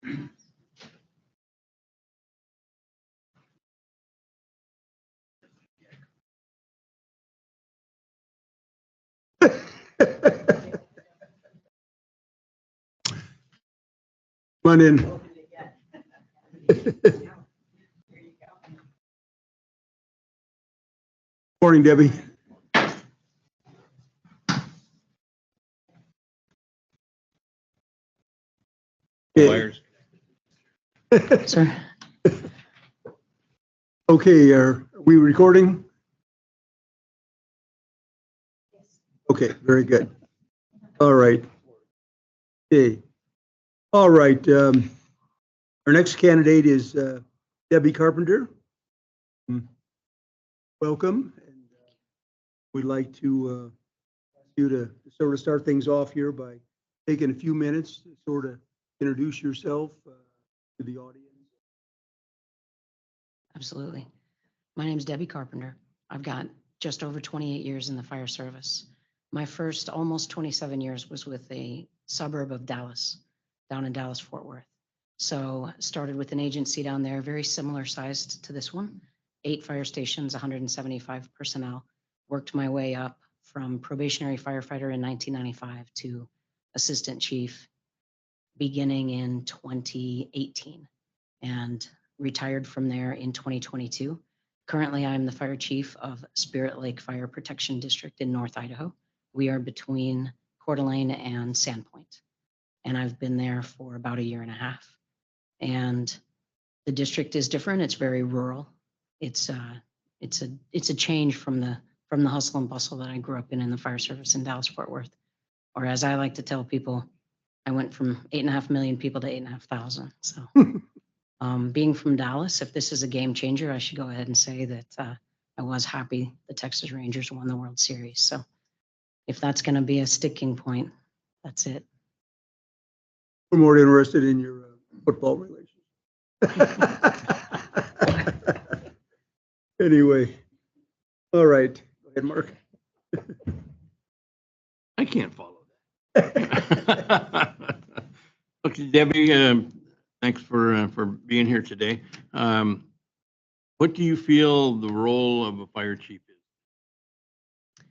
Come on in. Morning, Debbie. Wires. Sir, Okay, are we recording? Okay, very good. All right. Okay. All right. Our next candidate is Debbie Carpenter. Welcome. And we'd like to ask you to sort of start things off here by taking a few minutes to sort of introduce yourself to the audience. absolutely. My name's Debbie Carpenter. I've got just over 28 years in the fire service. My first almost 27 years was with a suburb of Dallas, down in Dallas, Fort Worth. So started with an agency down there, very similar sized to this one, 8 fire stations, 175 personnel. Worked my way up from probationary firefighter in 1995 to assistant chief beginning in 2018 and retired from there in 2022. Currently, I'm the fire chief of Spirit Lake Fire Protection District in North Idaho. We are between Coeur d'Alene and Sandpoint, and I've been there for about 1.5 years. And the district is different. It's very rural. It's a change from the hustle and bustle that I grew up in the fire service in Dallas Fort Worth. Or as I like to tell people, I went from 8.5 million people to 8,500. So being from Dallas, if this is a game changer, I should go ahead and say that I was happy the Texas Rangers won the World Series. So if that's going to be a sticking point, that's it. We're more interested in your football relations. Anyway, all right. Go ahead, Mark. I can't follow that. Okay, Debbie, thanks for being here today. What do you feel the role of a fire chief is?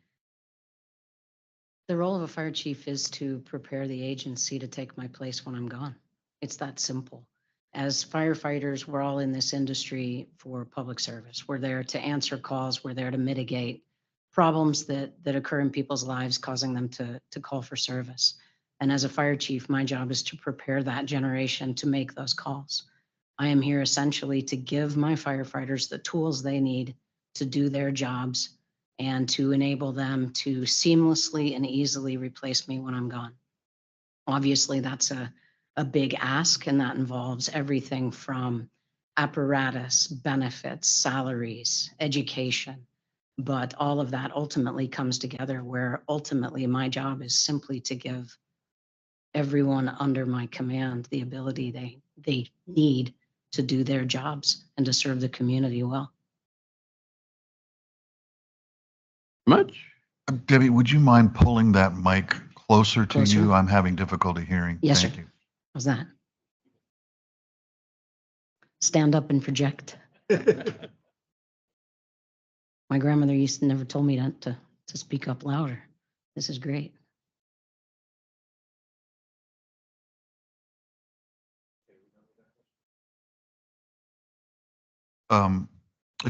The role of a fire chief is to prepare the agency to take my place when I'm gone. It's that simple. As firefighters, we're all in this industry for public service. We're there to answer calls. We're there to mitigate problems that occur in people's lives, causing them to call for service. And as a fire chief, my job is to prepare that generation to make those calls. I am here essentially to give my firefighters the tools they need to do their jobs and to enable them to seamlessly and easily replace me when I'm gone. Obviously, that's a big ask, and that involves everything from apparatus, benefits, salaries, education. But all of that ultimately comes together where ultimately my job is simply to give everyone under my command the ability they need to do their jobs and to serve the community well. Much? Debbie, would you mind pulling that mic closer to Closer? you? I'm having difficulty hearing. Yes, Thank sir. you. How's that? Stand up and project. My grandmother used to never told me to speak up louder. This is great.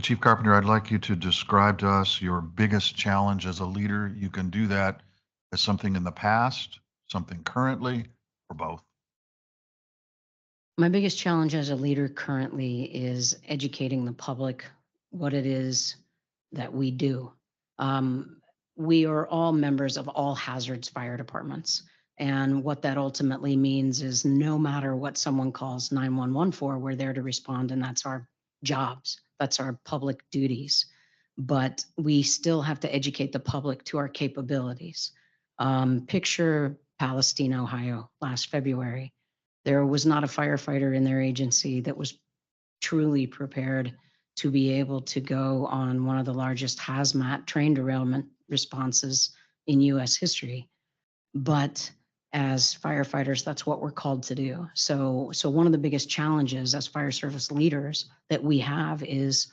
Chief Carpenter, I'd like you to describe to us your biggest challenge as a leader. You can do that as something in the past, something currently, or both. My biggest challenge as a leader currently is educating the public what it is that we do. We are all members of all hazards fire departments. And what that ultimately means is no matter what someone calls 911 for, we're there to respond, and that's our jobs. That's our public duties. But we still have to educate the public to our capabilities. Picture Palestine, Ohio, last February. There was not a firefighter in their agency that was truly prepared to be able to go on one of the largest hazmat train derailment responses in US history. But as firefighters, that's what we're called to do. So one of the biggest challenges as fire service leaders that we have is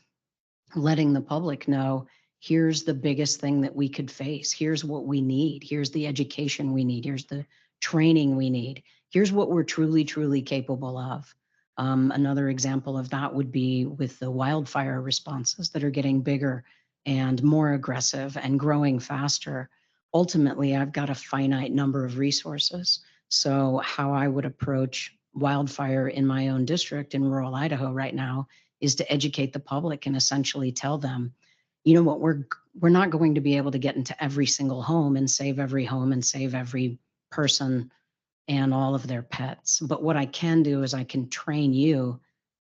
letting the public know, here's the biggest thing that we could face. Here's what we need. Here's the education we need. Here's the training we need. Here's what we're truly, truly capable of. Another example of that would be with the wildfire responses that are getting bigger and more aggressive and growing faster. Ultimately, I've got a finite number of resources. So how I would approach wildfire in my own district in rural Idaho right now is to educate the public and essentially tell them, you know what, we're not going to be able to get into every single home and save every person and all of their pets. But what I can do is I can train you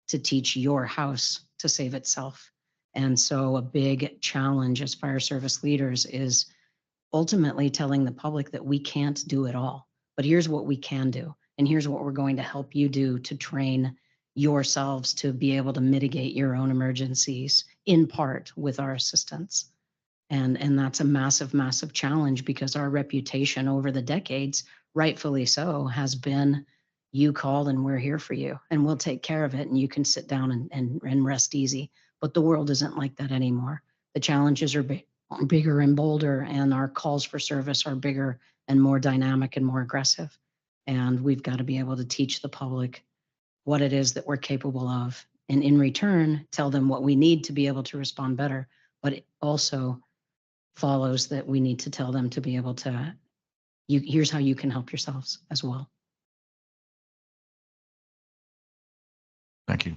to teach your house to save itself. And so a big challenge as fire service leaders is ultimately telling the public that we can't do it all, but here's what we can do. And here's what we're going to help you do to train yourselves to be able to mitigate your own emergencies in part with our assistance. And that's a massive, massive challenge because our reputation over the decades, rightfully so, has been you called and we're here for you and we'll take care of it and you can sit down and rest easy. But the world isn't like that anymore. The challenges are bigger and bolder, and our calls for service are bigger and more dynamic and more aggressive. And we've got to be able to teach the public what it is that we're capable of, and in return, tell them what we need to be able to respond better. But it also follows that we need to tell them to be able to, here's how you can help yourselves as well. Thank you.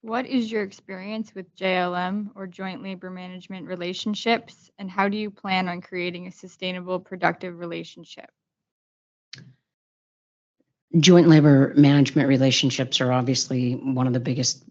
What is your experience with JLM or joint labor management relationships, and how do you plan on creating a sustainable, productive relationship? Joint labor management relationships are obviously one of the biggest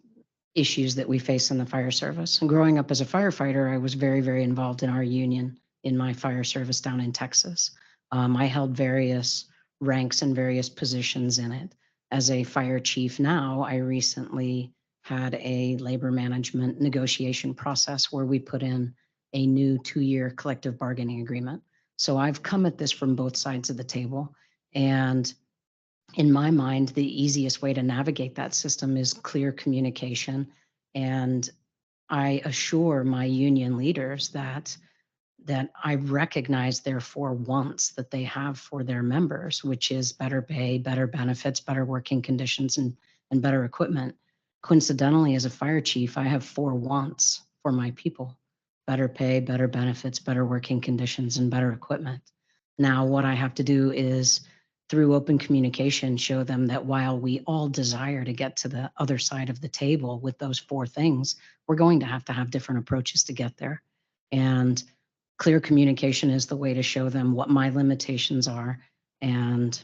issues that we face in the fire service. And growing up as a firefighter, I was very, very involved in our union in my fire service down in Texas. I held various ranks and various positions in it. As a fire chief now, I recently had a labor management negotiation process where we put in a new 2-year collective bargaining agreement. So I've come at this from both sides of the table. And in my mind, the easiest way to navigate that system is clear communication. And I assure my union leaders that I recognize their 4 wants that they have for their members, which is better pay, better benefits, better working conditions, and better equipment. Coincidentally, as a fire chief, I have 4 wants for my people: better pay, better benefits, better working conditions, and better equipment. Now, what I have to do is, through open communication, show them that while we all desire to get to the other side of the table with those 4 things, we're going to have different approaches to get there. And clear communication is the way to show them what my limitations are. And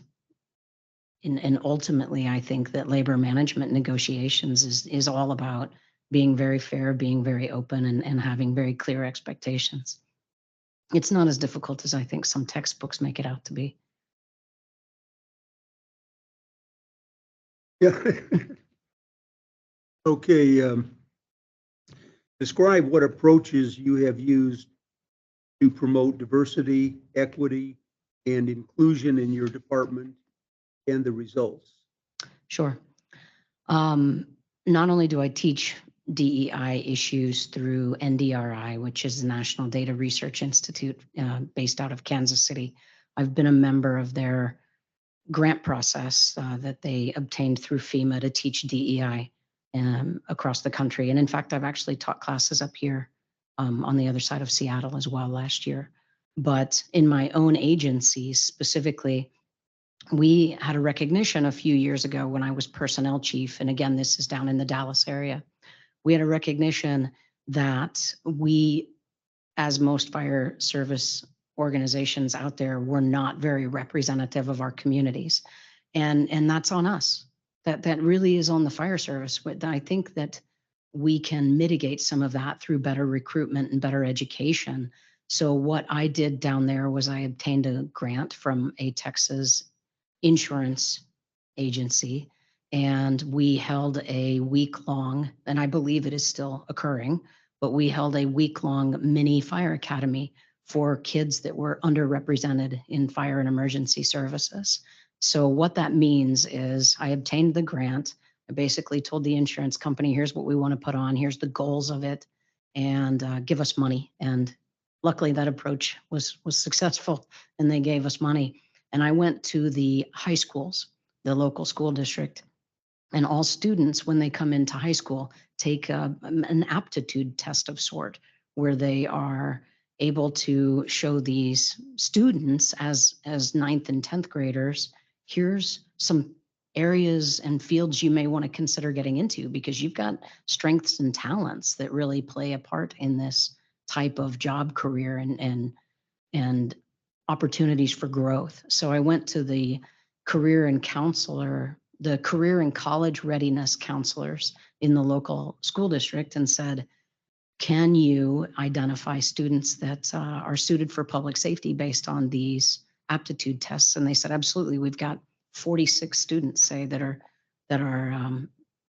ultimately, I think that labor management negotiations is all about being very fair, being very open, and having very clear expectations. It's not as difficult as I think some textbooks make it out to be. Yeah. Okay. Describe what approaches you have used to promote diversity, equity, and inclusion in your department and the results. Sure. Not only do I teach DEI issues through NDRI, which is the National Data Research Institute based out of Kansas City. I've been a member of their grant process that they obtained through FEMA to teach DEI across the country. And in fact, I've actually taught classes up here on the other side of Seattle as well last year. But in my own agency specifically, we had a recognition a few years ago when I was personnel chief. And again, this is down in the Dallas area. We had a recognition that we, as most fire service organizations out there, were not very representative of our communities. And that's on us. That really is on the fire service. But I think that we can mitigate some of that through better recruitment and better education. So what I did down there was I obtained a grant from a Texas insurance agency, and we held a week-long, and I believe it is still occurring, but we held a week-long mini fire academy for kids that were underrepresented in fire and emergency services. So what that means is I obtained the grant. I basically told the insurance company, here's what we want to put on, here's the goals of it, and give us money. And luckily that approach was successful and they gave us money. And I went to the high schools, the local school district, and all students, when they come into high school, take an aptitude test of sort, where they are able to show these students as ninth and 10th graders, here's some areas and fields you may want to consider getting into, because you've got strengths and talents that really play a part in this type of job career and opportunities for growth. So I went to the career and college readiness counselors in the local school district and said, can you identify students that are suited for public safety based on these aptitude tests? And they said, absolutely. We've got 46 students, say, that are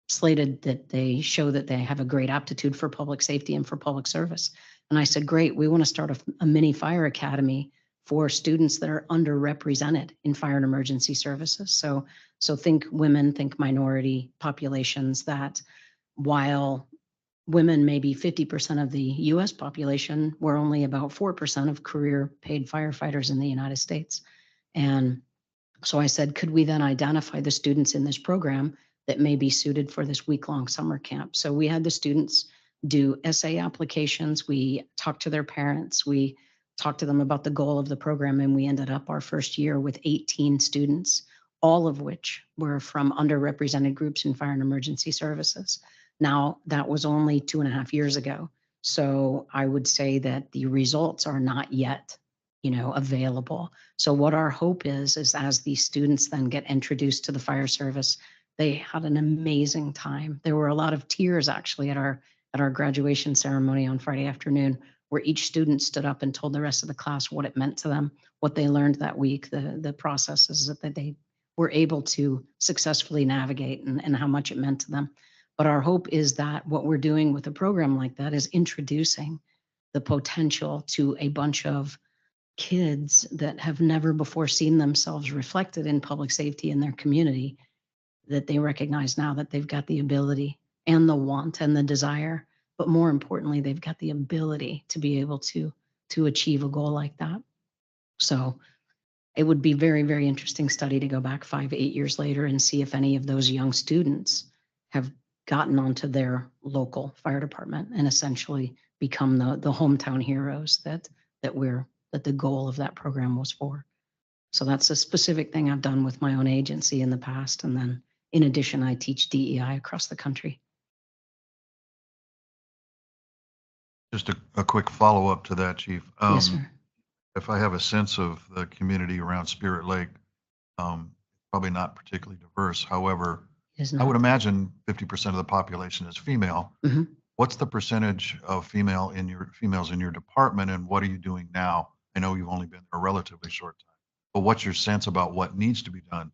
slated, that they show that they have a great aptitude for public safety and for public service. And I said, great, we want to start a mini fire academy for students that are underrepresented in fire and emergency services. So think women, think minority populations, that while women may be 50% of the US population, we're only about 4% of career paid firefighters in the United States. And so I said, could we then identify the students in this program that may be suited for this week-long summer camp? So we had the students do essay applications. We talked to their parents. We talked to them about the goal of the program, and we ended up our first year with 18 students, all of which were from underrepresented groups in fire and emergency services. Now, that was only 2.5 years ago. So I would say that the results are not yet, available. So what our hope is as these students then get introduced to the fire service, they had an amazing time. There were a lot of tears actually at our graduation ceremony on Friday afternoon, where each student stood up and told the rest of the class what it meant to them, what they learned that week, the processes that they were able to successfully navigate, and how much it meant to them. But our hope is that what we're doing with a program like that is introducing the potential to a bunch of kids that have never before seen themselves reflected in public safety in their community, that they recognize now that they've got the ability and the want and the desire, but more importantly, they've got the ability to be able to achieve a goal like that. So it would be very, very interesting study to go back 5-8 years later and see if any of those young students have gotten onto their local fire department and essentially become the hometown heroes that the goal of that program was for. So that's a specific thing I've done with my own agency in the past. And then in addition, I teach DEI across the country. Just a quick follow-up to that, Chief. Yes, sir. If I have a sense of the community around Spirit Lake, probably not particularly diverse. However, I would imagine 50% of the population is female. Mm-hmm. What's the percentage of females in your department, and what are you doing now? I know you've only been there a relatively short time, but what's your sense about what needs to be done?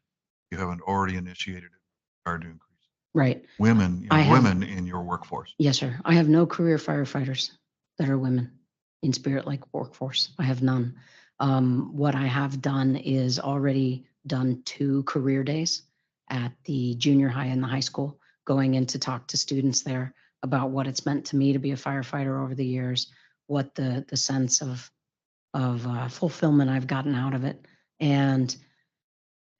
You haven't already initiated it in regard to increase Right. women, women in your workforce. Yes, sir. I have no career firefighters that are women in Spirit Lake workforce. I have none. What I have done is already done 2 career days at the junior high and the high school, going in to talk to students there about what it's meant to me to be a firefighter over the years, what the sense of fulfillment I've gotten out of it. And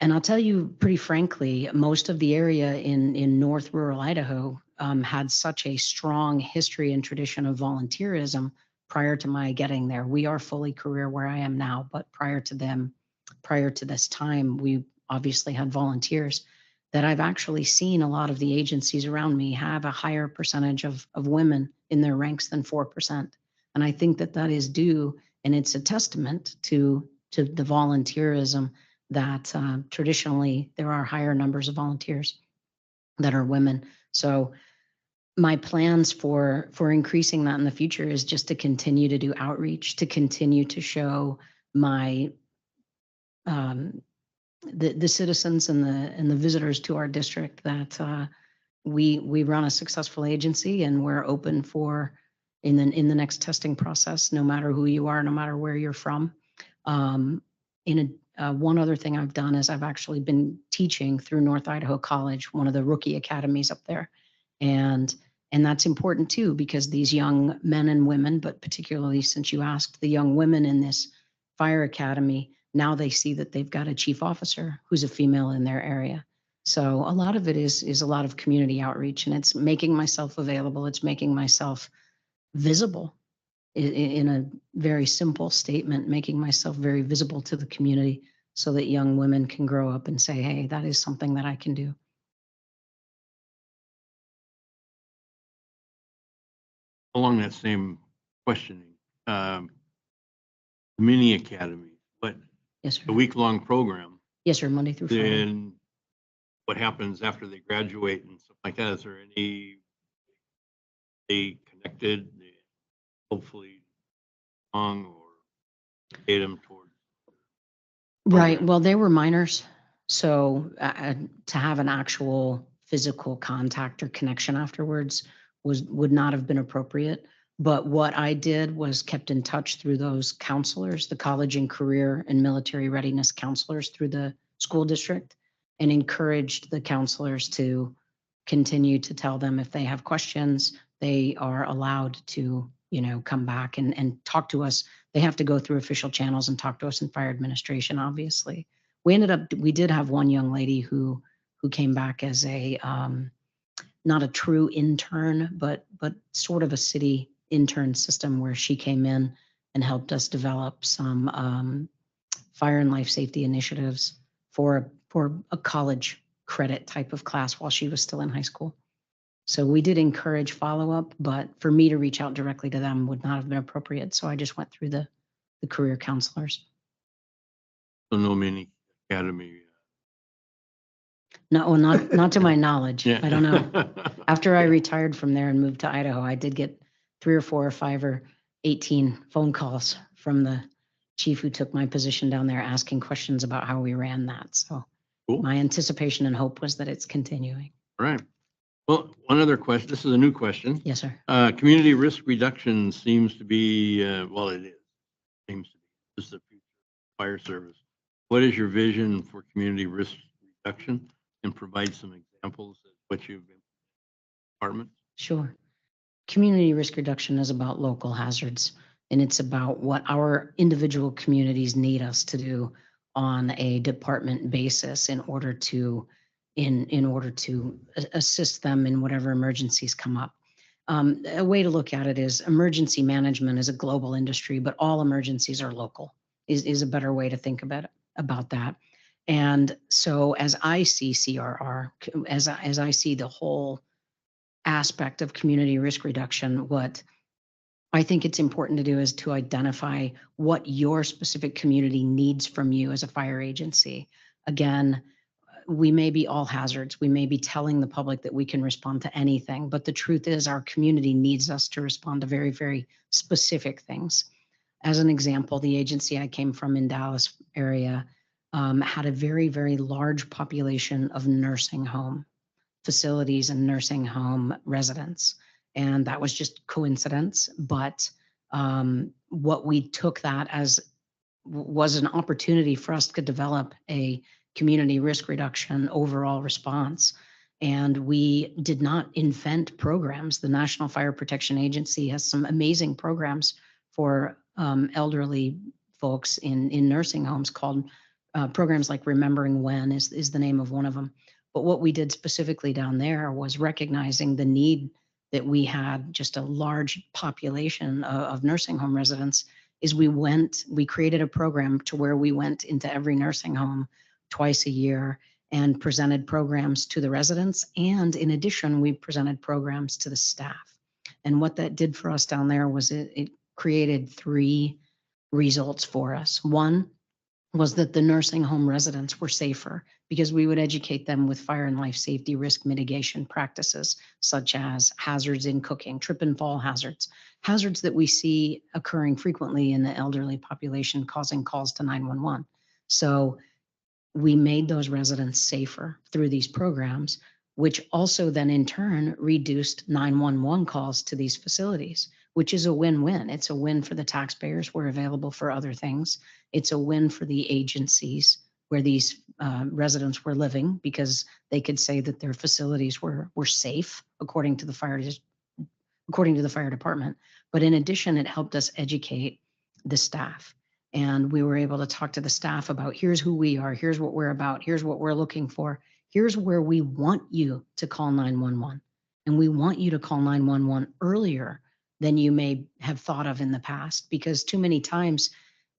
I'll tell you pretty frankly, most of the area in North Rural Idaho had such a strong history and tradition of volunteerism prior to my getting there. We are fully career where I am now, but prior to this time, we obviously had volunteers. That I've actually seen a lot of the agencies around me have a higher percentage of women in their ranks than 4%. And I think that is due, and it's a testament to the volunteerism that traditionally there are higher numbers of volunteers that are women. So my plans for increasing that in the future is just to continue to do outreach, to continue to show my the citizens and the visitors to our district that we run a successful agency, and we're open for in the next testing process, no matter who you are, no matter where you're from. One other thing I've done is I've actually been teaching through North Idaho College, one of the rookie academies up there. And that's important too, because these young men and women, but particularly since you asked the young women in this fire academy, now they see that they've got a chief officer who's a female in their area. So a lot of it is a lot of community outreach, and it's making myself available. It's making myself visible in a very simple statement, making myself very visible to the community so that young women can grow up and say, hey, that is something that I can do. Along that same questioning, mini academy, what, Yes, sir. a week-long program, Yes, sir. Monday through Friday. then what happens after they graduate and stuff like that? Is there any, they connected, hopefully long, or date them towards? Right. program? Well, they were minors. So to have an actual physical contact or connection afterwards would not have been appropriate. But what I did was kept in touch through those counselors, the college and career and military readiness counselors through the school district, and encouraged the counselors to continue to tell them if they have questions, they are allowed to, come back and talk to us. They have to go through official channels and talk to us in fire administration, obviously. We did have one young lady who came back as a, not a true intern, but sort of a city intern system where she came in and helped us develop some fire and life safety initiatives for a college credit type of class while she was still in high school. So we did encourage follow-up, but for me to reach out directly to them would not have been appropriate. So I just went through the career counselors. So no mini academy. No, well, not to my knowledge. Yeah. I don't know. After I retired from there and moved to Idaho, I did get 3 or 4 or 5 or 18 phone calls from the chief who took my position down there asking questions about how we ran that. So Cool. my anticipation and hope was that it's continuing. Right. Well, one other question. This is a new question. Yes, sir. Community risk reduction seems to be, well, it is. Seems to be. This is the future of fire service. What is your vision for community risk reduction? And provide some examples of what you've been department. Sure. Community risk reduction is about local hazards, and it's about what our individual communities need us to do on a department basis in order to assist them in whatever emergencies come up. A way to look at it is emergency management is a global industry, but all emergencies are local, is a better way to think about that. And so as I see CRR, as I see the whole aspect of community risk reduction, what I think it's important to do is to identify what your specific community needs from you as a fire agency. Again, we may be all hazards. We may be telling the public that we can respond to anything, but the truth is our community needs us to respond to very, very specific things. As an example, the agency I came from in Dallas area had a very, very large population of nursing home facilities and nursing home residents. And that was just coincidence. But what we took that as was an opportunity for us to develop a community risk reduction overall response. And we did not invent programs. The National Fire Protection Agency has some amazing programs for elderly folks in nursing homes called programs like Remembering When is the name of one of them. But what we did specifically down there was recognizing the need that we had just a large population of nursing home residents is we created a program to where we went into every nursing home twice a year and presented programs to the residents. And in addition, we presented programs to the staff. And what that did for us down there was it created 3 results for us. One was that the nursing home residents were safer because we would educate them with fire and life safety risk mitigation practices, such as hazards in cooking, trip and fall hazards that we see occurring frequently in the elderly population causing calls to 911. So we made those residents safer through these programs, which also then in turn reduced 911 calls to these facilities, which is a win-win. It's a win for the taxpayers. We're available for other things. It's a win for the agencies where these residents were living because they could say that their facilities were safe according to the fire department. But in addition, it helped us educate the staff. And we were able to talk to the staff about here's who we are, here's what we're about, here's what we're looking for, here's where we want you to call 911. And we want you to call 911 earlier than you may have thought of in the past, because too many times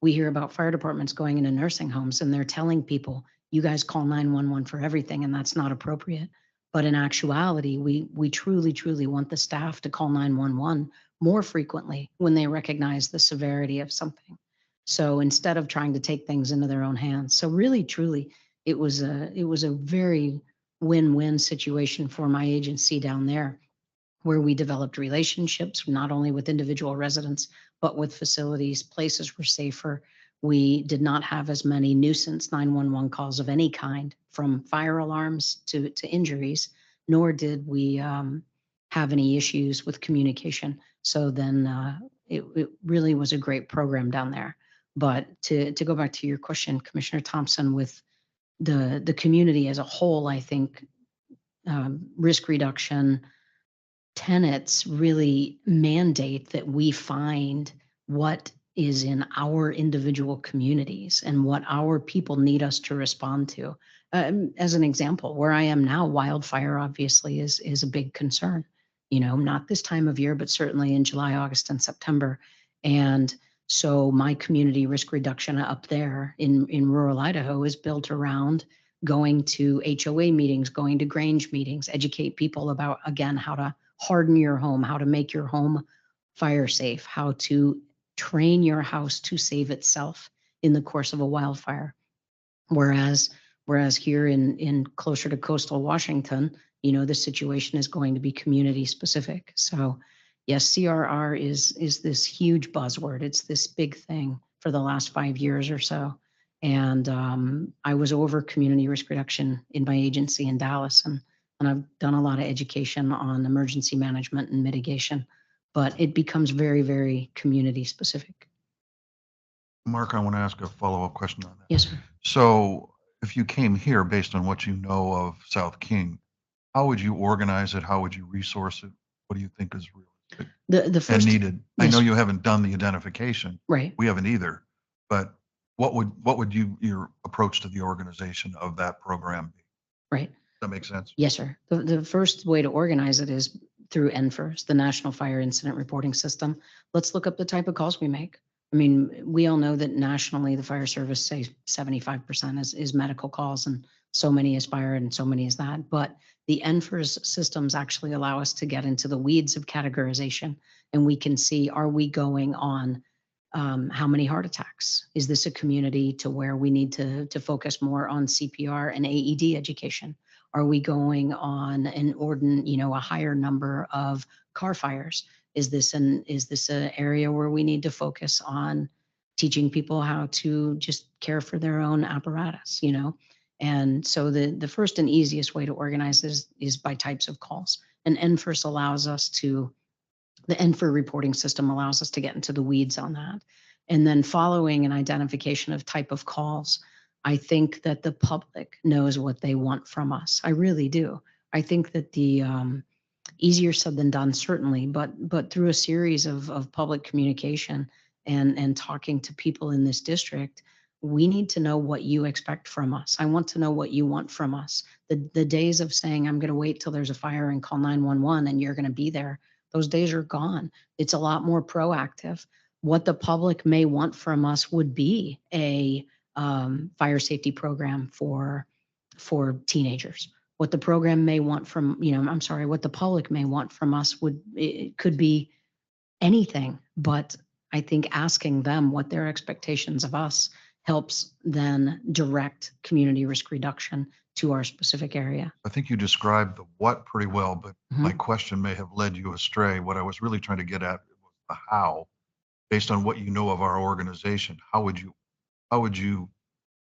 we hear about fire departments going into nursing homes and they're telling people, you guys call 911 for everything, and that's not appropriate. But in actuality, we truly, truly want the staff to call 911 more frequently when they recognize the severity of something. So instead of trying to take things into their own hands. So really, truly, it was a very win-win situation for my agency down there, where we developed relationships, not only with individual residents, but with facilities. Places were safer. We did not have as many nuisance 911 calls of any kind, from fire alarms to injuries, nor did we have any issues with communication. So then it really was a great program down there. But to go back to your question, Commissioner Thompson, with the community as a whole, I think risk reduction tenets really mandate that we find what is in our individual communities and what our people need us to respond to. As an example, where I am now, wildfire obviously is a big concern. Not this time of year, but certainly in July, August, and September. And so my community risk reduction up there in rural Idaho is built around going to HOA meetings, going to Grange meetings, educate people about, again, how to harden your home, how to make your home fire safe, how to train your house to save itself in the course of a wildfire. Whereas here in closer to coastal Washington, the situation is going to be community specific. So yes, CRR is this huge buzzword. It's this big thing for the last 5 years or so. And I was over community risk reduction in my agency in Dallas, and I've done a lot of education on emergency management and mitigation, but it becomes very, very community specific. Mark, I want to ask a follow-up question on that. Yes, sir. So if you came here based on what you know of South King, how would you organize it? How would you resource it? What do you think is realistic The first and needed? I yes. know you haven't done the identification. Right. We haven't either. But what would your approach to the organization of that program be? Right. Does that make sense? Yes, sir. The first way to organize it is through NFIRS, the National Fire Incident Reporting System. Let's look up the type of calls we make. I mean, we all know that nationally the fire service say 75% is medical calls, and so many is fire and so many is that. But the NFIRS systems actually allow us to get into the weeds of categorization, and we can see, are we going on how many heart attacks? Is this a community to where we need to focus more on CPR and AED education? Are we going on a higher number of car fires? Is this an area where we need to focus on teaching people how to just care for their own apparatus, And so the first and easiest way to organize this is by types of calls. And NFIRS allows us to, the NFIR reporting system allows us to get into the weeds on that. And then following an identification of type of calls, I think that the public knows what they want from us. I really do. I think that the easier said than done, certainly, but through a series of public communication and talking to people in this district, we need to know what you expect from us. I want to know what you want from us. The days of saying, I'm going to wait till there's a fire and call 911 and you're going to be there, those days are gone. It's a lot more proactive. What the public may want from us would be a fire safety program for teenagers. What the program may want from, what the public may want from us it could be anything, but I think asking them what their expectations of us helps then direct community risk reduction to our specific area. I think you described the what pretty well, but my Mhm. question may have led you astray. What I was really trying to get at was the how, based on what you know of our organization. How would you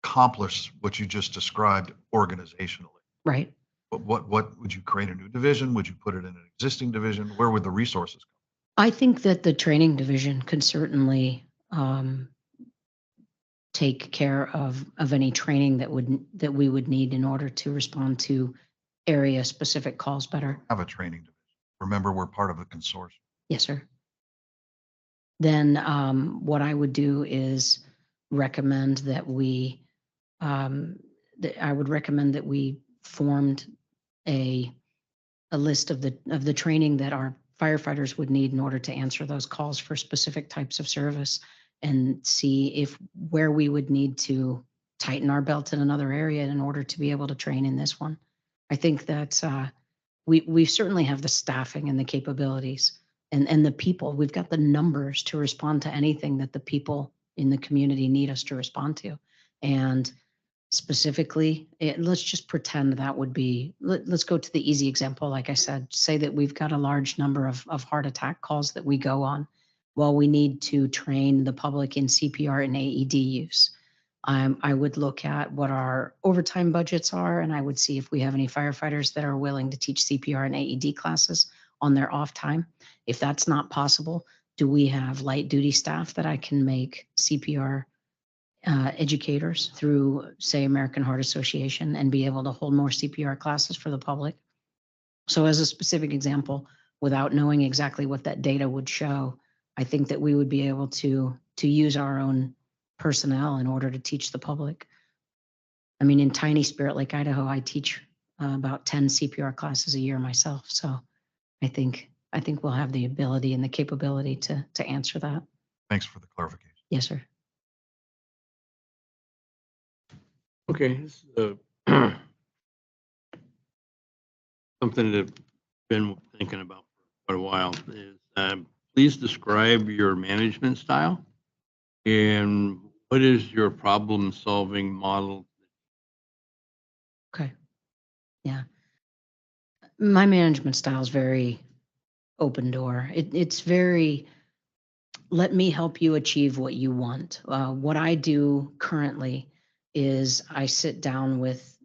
accomplish what you just described organizationally? Right. What would you create a new division? Would you put it in an existing division? Where would the resources come? I think that the training division can certainly take care of any training that we would need in order to respond to area specific calls better. Have a training division. Remember, we're part of a consortium. Yes, sir. Then what I would do is recommend that I would recommend that we formed a list of the training that our firefighters would need in order to answer those calls for specific types of service, and see if where we would need to tighten our belt in another area in order to be able to train in this one. I think that we certainly have the staffing and the capabilities and the people. We've got the numbers to respond to anything that the people in the community need us to respond to. And specifically, let's just pretend that would be, let's go to the easy example. Like I said, say that we've got a large number of heart attack calls that we go on. Well, we need to train the public in CPR and AED use. I would look at what our overtime budgets are, and I would see if we have any firefighters that are willing to teach CPR and AED classes on their off time. If that's not possible, do we have light duty staff that I can make CPR educators through, say, American Heart Association, and be able to hold more CPR classes for the public? So as a specific example, without knowing exactly what that data would show, I think that we would be able to use our own personnel in order to teach the public. I mean, in tiny Spirit Lake, Idaho, I teach about 10 CPR classes a year myself. So I think we'll have the ability and the capability to answer that. Thanks for the clarification. Yes, sir. Okay, this is something that I've been thinking about for quite a while. Is please describe your management style and what is your problem-solving model? Okay. Yeah. My management style is very open door. It's very, let me help you achieve what you want. What I do currently is I sit down with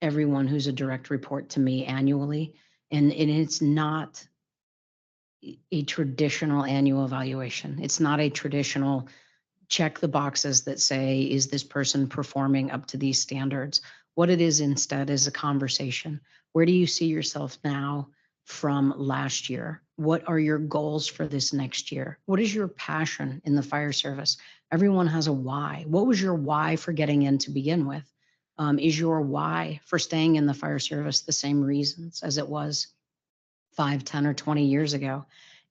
everyone who's a direct report to me annually, and it's not a traditional annual evaluation. It's not a traditional check the boxes that say, is this person performing up to these standards? What it is instead is a conversation. Where do you see yourself now from last year? What are your goals for this next year? What is your passion in the fire service? Everyone has a why. What was your why for getting in to begin with? Is your why for staying in the fire service the same reasons as it was 5, 10, or 20 years ago?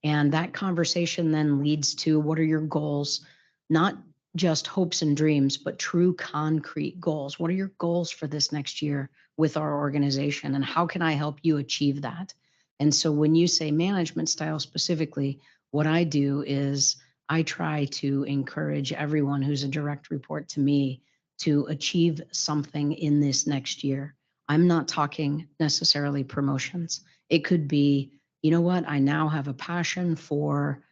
And that conversation then leads to, what are your goals? Not just hopes and dreams, but true concrete goals. What are your goals for this next year with our organization, and how can I help you achieve that? And so when you say management style specifically, what I do is I try to encourage everyone who's a direct report to me to achieve something in this next year. I'm not talking necessarily promotions. It could be, you know what, I now have a passion for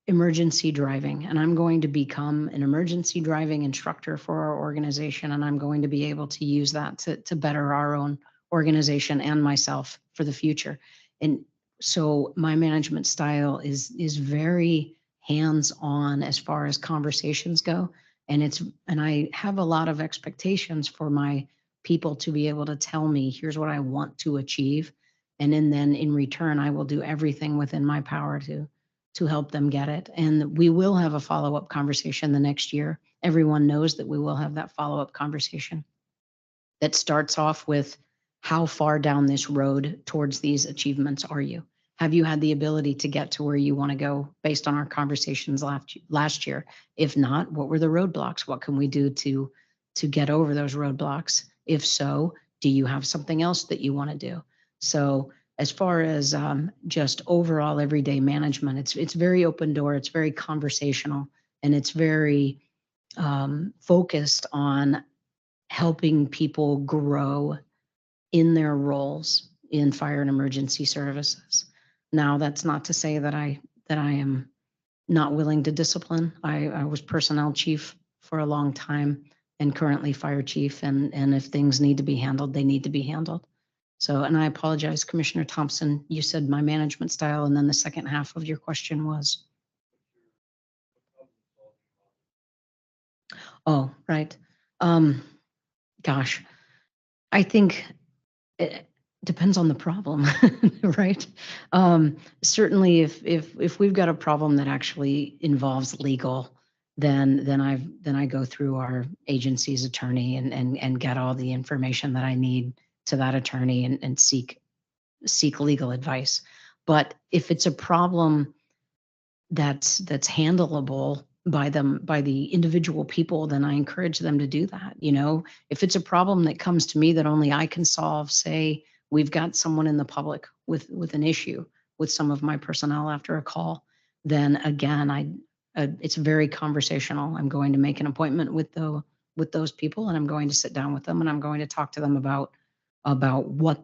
emergency driving, and I'm going to become an emergency driving instructor for our organization, and I'm going to be able to use that to better our own organization and myself for the future. And so my management style is very hands-on as far as conversations go, and I have a lot of expectations for my people to be able to tell me, here's what I want to achieve, and then in return I will do everything within my power to help them get it. And we will have a follow-up conversation the next year. Everyone knows that we will have that follow-up conversation that starts off with, how far down this road towards these achievements are you? Have you had the ability to get to where you want to go based on our conversations last year? If not, what were the roadblocks? What can we do to get over those roadblocks? If so, do you have something else that you want to do? So as far as just overall everyday management, it's very open door, it's very conversational, and it's very focused on helping people grow in their roles in fire and emergency services. Now, that's not to say that I am not willing to discipline. I was personnel chief for a long time and currently fire chief, and if things need to be handled, they need to be handled. So, and I apologize, Commissioner Thompson, you said my management style, and then the second half of your question was? Oh, right. Gosh, I think it depends on the problem, right? Certainly if we've got a problem that actually involves legal, then I go through our agency's attorney and get all the information that I need to that attorney and seek legal advice. But if it's a problem that's handleable by them, by the individual people, then I encourage them to do that. You know, if it's a problem that comes to me that only I can solve, say we've got someone in the public with an issue with some of my personnel after a call, then again, it's very conversational. I'm going to make an appointment with those people, and I'm going to sit down with them, and I'm going to talk to them about what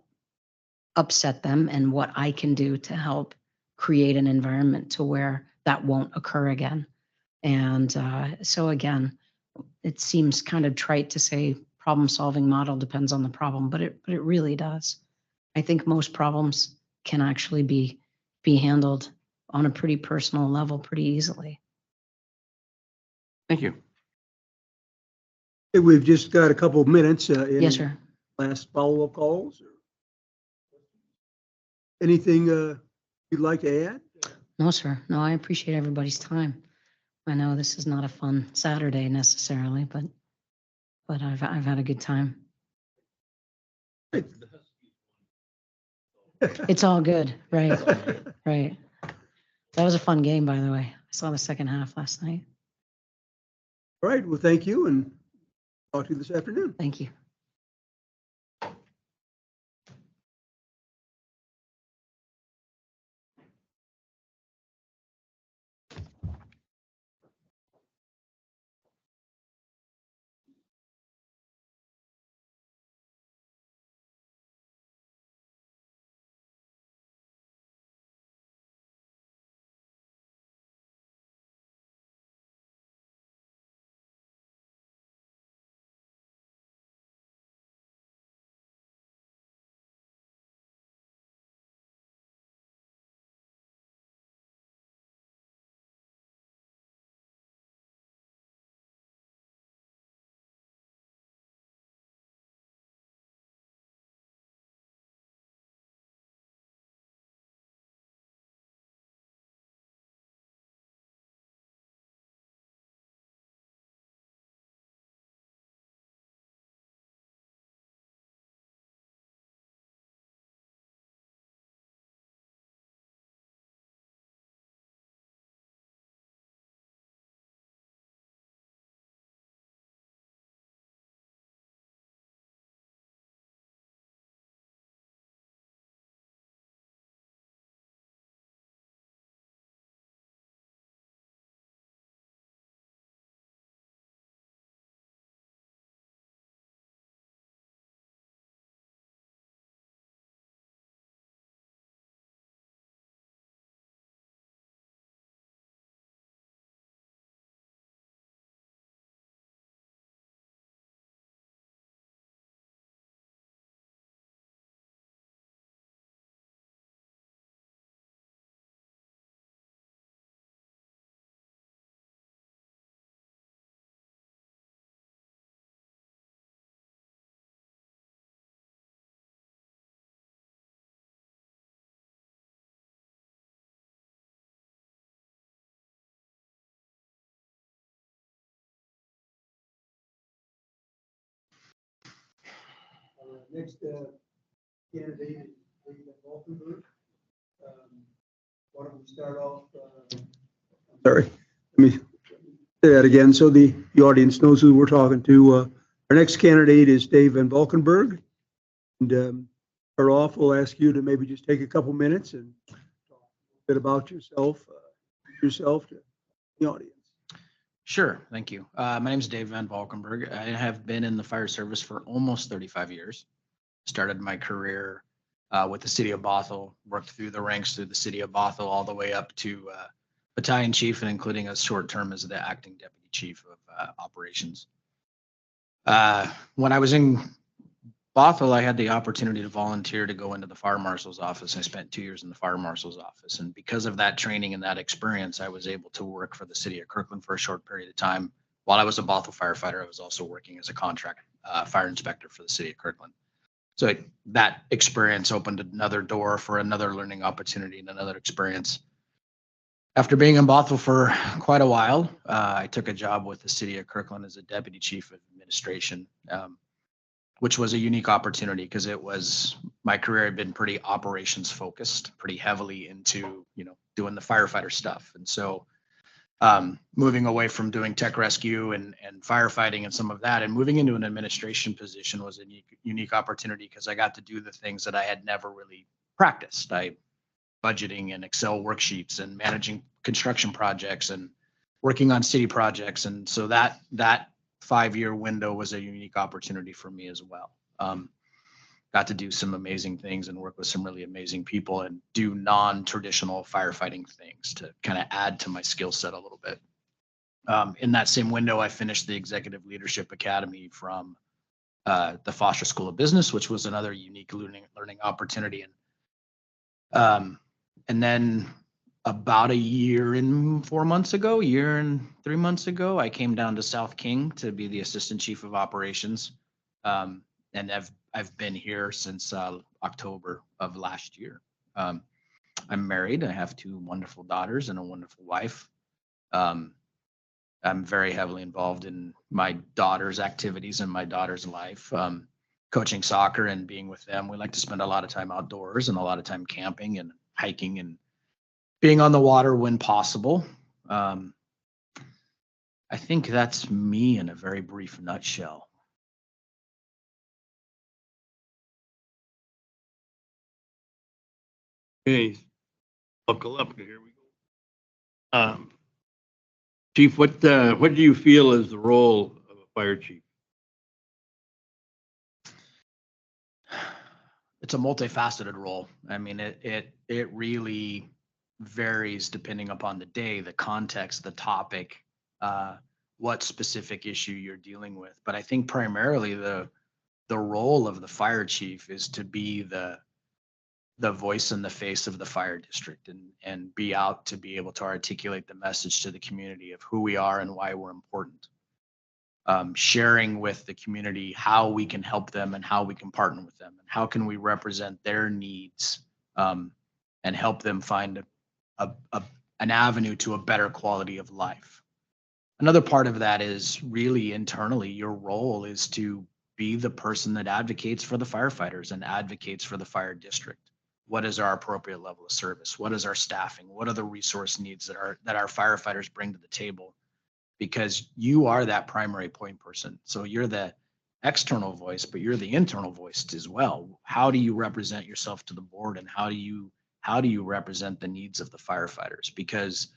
upset them and what I can do to help create an environment to where that won't occur again. And so again, it seems kind of trite to say problem-solving model depends on the problem, but it really does. I think most problems can actually be handled on a pretty personal level pretty easily. Thank you. Hey, we've just got a couple of minutes. Yes, sir. Last follow-up calls? Or anything you'd like to add? No, sir. No, I appreciate everybody's time. I know this is not a fun Saturday necessarily, but I've had a good time. It's all good, right? Right. That was a fun game, by the way. I saw the second half last night. All right, well, thank you, and talk to you this afternoon. Thank you. Next candidate is David Valkenburg. Why don't we start off? Sorry, let me say that again so the audience knows who we're talking to. Our next candidate is Dave Van Valkenburg. And start off, we'll ask you to maybe just take a couple minutes and talk a bit about yourself to the audience. Sure, thank you. My name is Dave Van Valkenburg. I have been in the fire service for almost 35 years. Started my career with the city of Bothell, worked through the ranks through the city of Bothell all the way up to battalion chief, and including a short term as the acting deputy chief of operations. When I was in Bothell, I had the opportunity to volunteer to go into the fire marshal's office. I spent 2 years in the fire marshal's office. And because of that training and that experience, I was able to work for the city of Kirkland for a short period of time. While I was a Bothell firefighter, I was also working as a contract fire inspector for the city of Kirkland. So that experience opened another door for another learning opportunity and another experience. After being in Bothell for quite a while, I took a job with the city of Kirkland as a deputy chief of administration, which was a unique opportunity because it was, my career had been pretty operations focused, pretty heavily into, doing the firefighter stuff. And so moving away from doing tech rescue and firefighting and some of that and moving into an administration position was a unique opportunity because I got to do the things that I had never really practiced. Budgeting and Excel worksheets and managing construction projects and working on city projects. And so that 5-year window was a unique opportunity for me as well. Got to do some amazing things and work with some really amazing people and do non-traditional firefighting things to kind of add to my skill set a little bit. In that same window, I finished the Executive Leadership Academy from the Foster School of Business, which was another unique learning opportunity. And then about a year and 3 months ago, I came down to South King to be the assistant chief of operations. And I've been here since October of last year. I'm married. I have 2 wonderful daughters and a wonderful wife. I'm very heavily involved in my daughter's activities and my daughter's life. Coaching soccer and being with them. We like to spend a lot of time outdoors and a lot of time camping and hiking and being on the water when possible. I think that's me in a very brief nutshell. Okay, buckle up. Here we go. Chief, what do you feel is the role of a fire chief? It's a multifaceted role. I mean, it really varies depending upon the day, the context, the topic, what specific issue you're dealing with. But I think primarily the role of the fire chief is to be the voice and the face of the fire district and be out to be able to articulate the message to the community of who we are and why we're important. Sharing with the community how we can help them and how we can partner with them and how can we represent their needs and help them find an avenue to a better quality of life. Another part of that is really internally, your role is to be the person that advocates for the firefighters and advocates for the fire district. What is our appropriate level of service? What is our staffing? What are the resource needs that our firefighters bring to the table? Because you are that primary point person. So you're the external voice, but you're the internal voice as well. How do you represent yourself to the board and how do you represent the needs of the firefighters? Because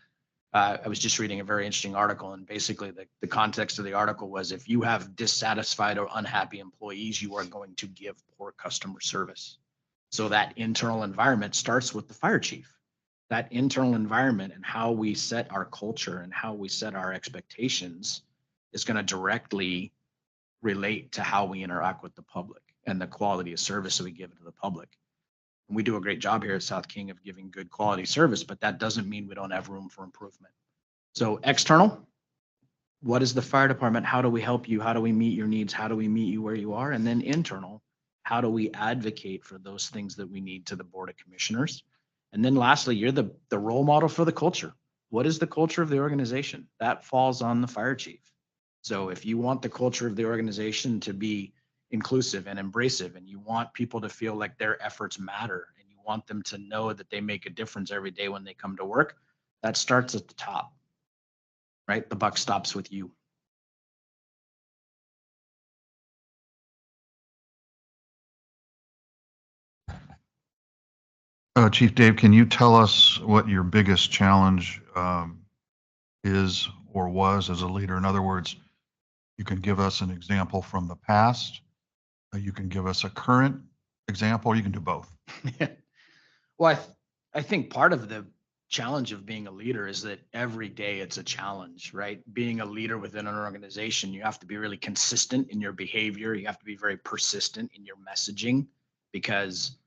I was just reading a very interesting article and basically the context of the article was if you have dissatisfied or unhappy employees, you are going to give poor customer service. So that internal environment starts with the fire chief. That internal environment and how we set our culture and how we set our expectations is going to directly relate to how we interact with the public and the quality of service that we give to the public. And we do a great job here at South King of giving good quality service, but that doesn't mean we don't have room for improvement. So external, what is the fire department? How do we help you? How do we meet your needs? How do we meet you where you are? And then internal, how do we advocate for those things that we need to the Board of Commissioners? And then lastly, you're the role model for the culture. What is the culture of the organization? That falls on the fire chief. So if you want the culture of the organization to be inclusive and embracive, and you want people to feel like their efforts matter, and you want them to know that they make a difference every day when they come to work, that starts at the top, right? The buck stops with you. Chief Dave, can you tell us what your biggest challenge is or was as a leader? In other words, you can give us an example from the past, you can give us a current example, or you can do both. Well, I think part of challenge of being a leader is that every day it's a challenge, right? Being a leader within an organization, you have to be really consistent in your behavior. You have to be very persistent in your messaging, because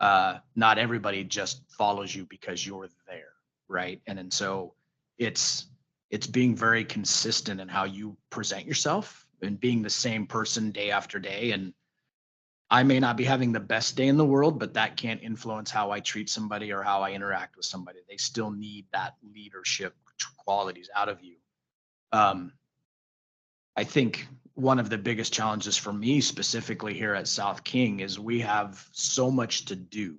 not everybody just follows you because you're there, right? And so it's being very consistent in how you present yourself and being the same person day after day. And I may not be having the best day in the world, but that can't influence how I treat somebody or how I interact with somebody. They still need that leadership qualities out of you. I think one of the biggest challenges for me specifically here at South King is we have so much to do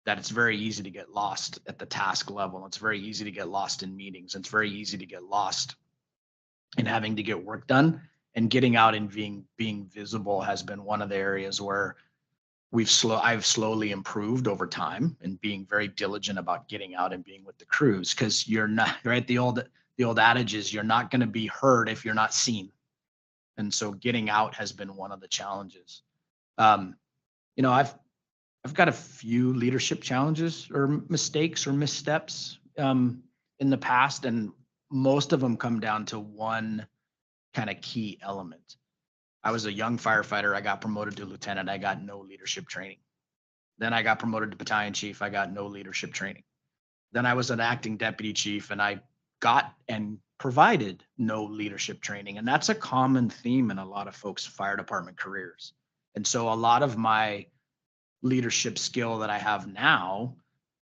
that it's very easy to get lost at the task level. It's very easy to get lost in meetings. It's very easy to get lost in having to get work done. And getting out and being visible has been one of the areas where I've slowly improved over time, and being very diligent about getting out and being with the crews, because you're not, right? The old adage is you're not going to be heard if you're not seen. And so getting out has been one of the challenges. I've got a few leadership challenges or mistakes or missteps in the past, and most of them come down to one kind of key element. I was a young firefighter. I got promoted to lieutenant. I got no leadership training. Then I got promoted to battalion chief. I got no leadership training. Then I was an acting deputy chief, and I got and provided no leadership training. And that's a common theme in a lot of folks' fire department careers. And so a lot of my leadership skill that I have now,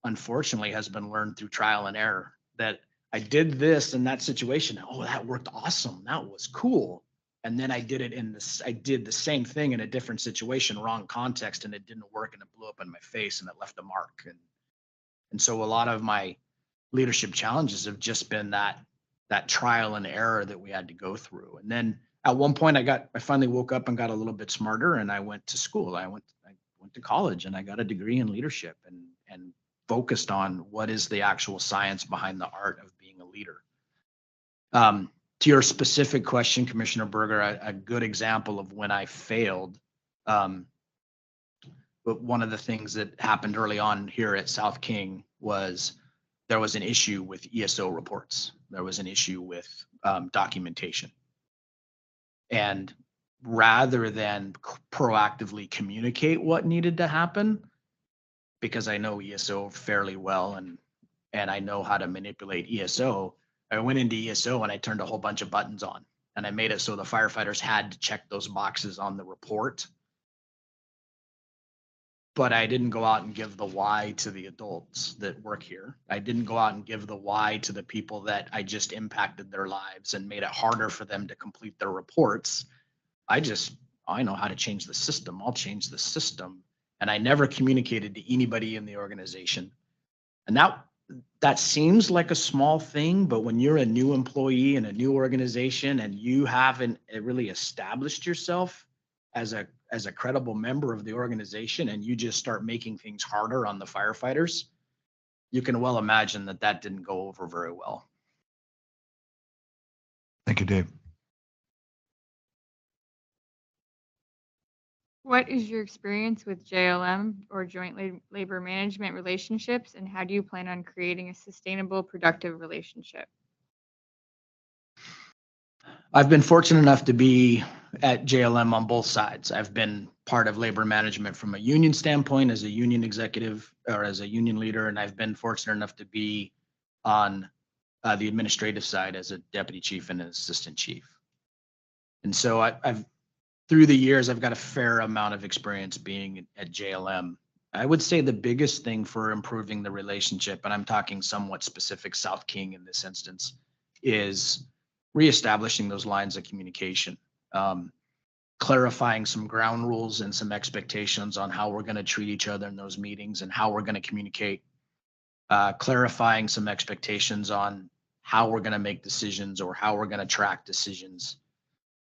unfortunately, has been learned through trial and error. That I did this in that situation. Oh, that worked awesome. That was cool. And then I did the same thing in a different situation, wrong context, and it didn't work, and it blew up in my face, and it left a mark. And so a lot of my leadership challenges have just been that trial and error that we had to go through. And then at one point I finally woke up and got a little bit smarter, and I went to school. I went to college, and I got a degree in leadership and focused on what is the actual science behind the art of being a leader. To your specific question, Commissioner Berger, a good example of when I failed. But one of the things that happened early on here at South King was there was an issue with ESO reports. There was an issue with documentation. And rather than proactively communicate what needed to happen, because I know ESO fairly well and I know how to manipulate ESO, I went into ESO and I turned a whole bunch of buttons on, and I made it so the firefighters had to check those boxes on the report. But I didn't go out and give the why to the adults that work here. I didn't go out and give the why to the people that I just impacted their lives and made it harder for them to complete their reports. I know how to change the system. I'll change the system. And I never communicated to anybody in the organization. And that seems like a small thing, but when you're a new employee in a new organization and you haven't really established yourself as a credible member of the organization, and you just start making things harder on the firefighters, you can well imagine that didn't go over very well. Thank you, Dave. What is your experience with JLM or joint labor management relationships, and how do you plan on creating a sustainable, productive relationship? I've been fortunate enough to be at JLM on both sides. I've been part of labor management from a union standpoint as a union executive or as a union leader, and I've been fortunate enough to be on the administrative side as a deputy chief and an assistant chief. And so I've through the years, I've got a fair amount of experience being at JLM. I would say the biggest thing for improving the relationship, and I'm talking somewhat specific South King in this instance, is reestablishing those lines of communication, clarifying some ground rules and some expectations on how we're going to treat each other in those meetings and how we're going to communicate, clarifying some expectations on how we're going to make decisions or how we're going to track decisions,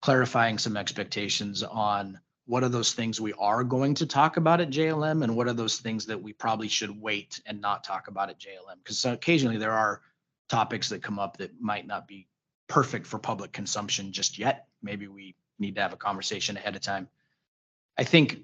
clarifying some expectations on what are those things we are going to talk about at JLM and what are those things that we probably should wait and not talk about at JLM. Because occasionally there are topics that come up that might not be perfect for public consumption just yet. Maybe we need to have a conversation ahead of time. I think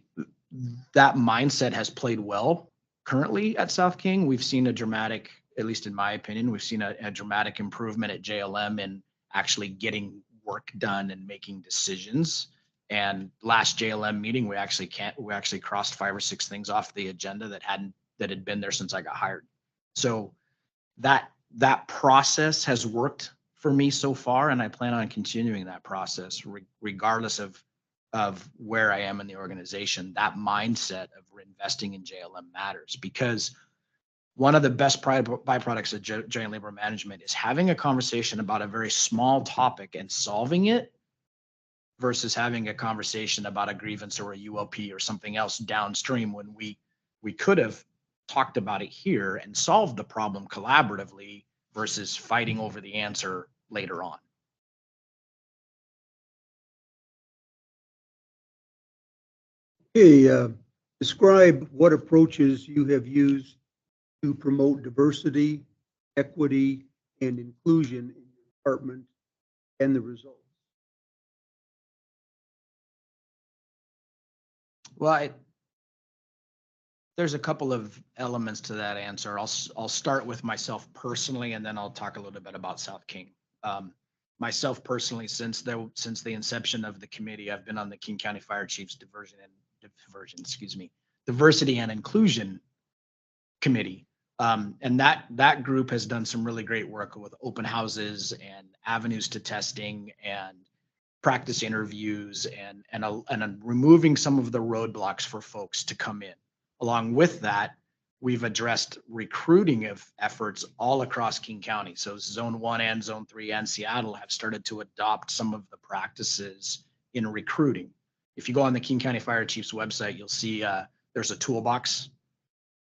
that mindset has played well currently at South King. We've seen a dramatic at least in my opinion. We've seen a dramatic improvement at JLM in actually getting work done and making decisions. And last JLM meeting, we actually crossed 5 or 6 things off the agenda that had been there since I got hired. So that process has worked for me so far, and I plan on continuing that process regardless of where I am in the organization. That mindset of investing in JLM matters, because one of the best byproducts of joint labor management is having a conversation about a very small topic and solving it versus having a conversation about a grievance or a ULP or something else downstream, when we could have talked about it here and solved the problem collaboratively versus fighting over the answer later on. Okay, describe what approaches you have used to promote diversity, equity, and inclusion in your department and the results. Well, there's a couple of elements to that answer. I'll start with myself personally, and then I'll talk a little bit about South King. Myself personally, since the inception of the committee, I've been on the King County Fire Chiefs Diversity and Inclusion Committee. And that group has done some really great work with open houses and avenues to testing and practice interviews and removing some of the roadblocks for folks to come in. Along with that, we've addressed recruiting efforts all across King County. So Zone 1 and Zone 3 and Seattle have started to adopt some of the practices in recruiting. If you go on the King County Fire Chiefs website, you'll see there's a toolbox.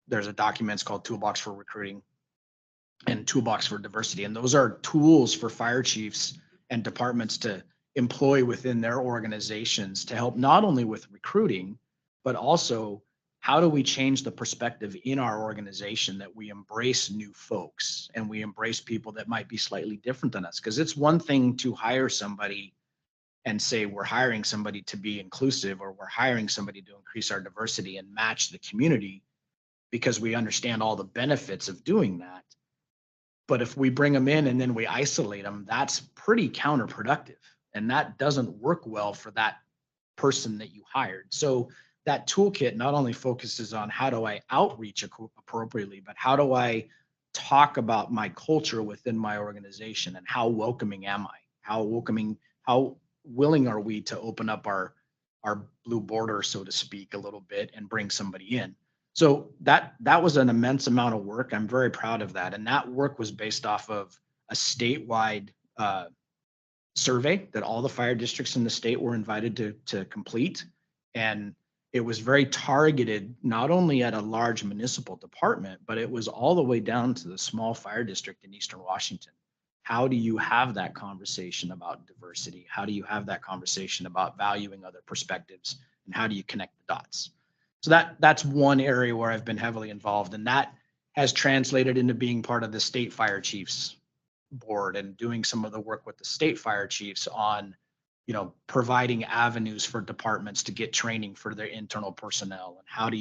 There's a document called Toolbox for Recruiting and Toolbox for Diversity. And those are tools for fire chiefs and departments to employ within their organizations to help not only with recruiting, but also how do we change the perspective in our organization that we embrace new folks and we embrace people that might be slightly different than us? Because it's one thing to hire somebody and say we're hiring somebody to be inclusive, or we're hiring somebody to increase our diversity and match the community, because we understand all the benefits of doing that. But if we bring them in and then we isolate them, that's pretty counterproductive. And that doesn't work well for that person that you hired. So that toolkit not only focuses on how do I outreach appropriately, but how do I talk about my culture within my organization, and how welcoming am I? How willing are we to open up our blue border, so to speak, a little bit and bring somebody in? So that was an immense amount of work. I'm very proud of that. And that work was based off of a statewide survey that all the fire districts in the state were invited to complete. And it was very targeted, not only at a large municipal department, but it was all the way down to the small fire district in Eastern Washington. How do you have that conversation about diversity? How do you have that conversation about valuing other perspectives? And how do you connect the dots? So that's one area where I've been heavily involved, and that has translated into being part of the state fire chiefs board and doing some of the work with the state fire chiefs on, providing avenues for departments to get training for their internal personnel, and how do